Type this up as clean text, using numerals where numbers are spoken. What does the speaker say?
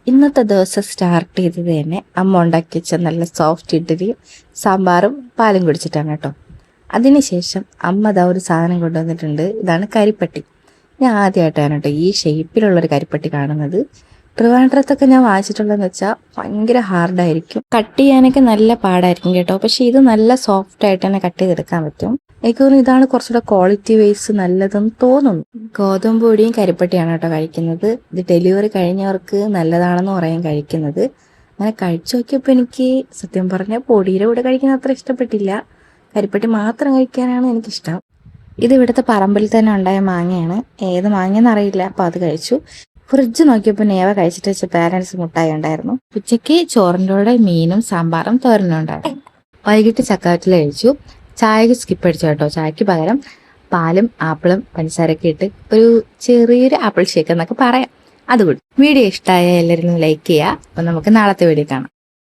ഇന്നത്തെ ദിവസം സ്റ്റാർട്ട് ചെയ്തത് തന്നെ അമ്മ ഉണ്ടാക്കി വെച്ച നല്ല സോഫ്റ്റ് ഇഡ്ഡലിയും സാമ്പാറും പാലും കുടിച്ചിട്ടാണ് കേട്ടോ. അതിനുശേഷം അമ്മ അതാ ഒരു സാധനം കൊണ്ടുവന്നിട്ടുണ്ട്. ഇതാണ് കരിപ്പട്ടി. ഞാൻ ആദ്യമായിട്ടാണ് കേട്ടോ ഈ ഷേപ്പിലുള്ളൊരു കരിപ്പട്ടി കാണുന്നത്. ട്രിവാൻഡ്രത്തൊക്കെ ഞാൻ വാങ്ങിച്ചിട്ടുള്ളതെന്ന് വെച്ചാൽ ഭയങ്കര ഹാർഡായിരിക്കും, കട്ട് ചെയ്യാനൊക്കെ നല്ല പാടായിരിക്കും കേട്ടോ. പക്ഷെ ഇത് നല്ല സോഫ്റ്റ് ആയിട്ട് തന്നെ കട്ട് ചെയ്തെടുക്കാൻ പറ്റും. എനിക്ക് തോന്നുന്നു ഇതാണ് കുറച്ചുകൂടെ ക്വാളിറ്റി വൈസ് നല്ലതെന്ന് തോന്നുന്നു. ഗോതമ്പ് പൊടിയും കരിപ്പട്ടിയാണ് കേട്ടോ കഴിക്കുന്നത്. ഇത് ഡെലിവറി കഴിഞ്ഞവർക്ക് നല്ലതാണെന്ന് പറയാൻ കഴിക്കുന്നത്. അങ്ങനെ കഴിച്ചു നോക്കിയപ്പോൾ എനിക്ക് സത്യം പറഞ്ഞാൽ പൊടിയുടെ കൂടെ കഴിക്കുന്ന അത്ര ഇഷ്ടപ്പെട്ടില്ല. കരിപ്പട്ടി മാത്രം കഴിക്കാനാണ് എനിക്കിഷ്ടം. ഇത് ഇവിടുത്തെ പറമ്പിൽ തന്നെ ഉണ്ടായ മാങ്ങയാണ്. ഏത് മാങ്ങയെന്ന് അറിയില്ല, അപ്പോൾ അത് കഴിച്ചു. ഫ്രിഡ്ജ് നോക്കിയപ്പോൾ നേവ കഴിച്ചിട്ട് വെച്ച പാരൻസ് മുട്ടായി ഉണ്ടായിരുന്നു. ഉച്ചയ്ക്ക് ചോറിൻ്റെ കൂടെ മീനും സാമ്പാറും തോരനും ഉണ്ടായിരുന്നു. വൈകിട്ട് ചക്കാവറ്റിൽ കഴിച്ചു. ചായക്ക് സ്കിപ്പ് അടിച്ചു കേട്ടോ. ചായക്ക് പകരം പാലും ആപ്പിളും പഞ്ചസാരയൊക്കെ ഇട്ട് ഒരു ചെറിയൊരു ആപ്പിൾ ഷേക്ക് എന്നൊക്കെ പറയാം. അതുകൂടി. വീഡിയോ ഇഷ്ടമായ എല്ലാവരും ലൈക്ക് ചെയ്യുക. അപ്പം നമുക്ക് നാളത്തെ വീഡിയോ കാണാം.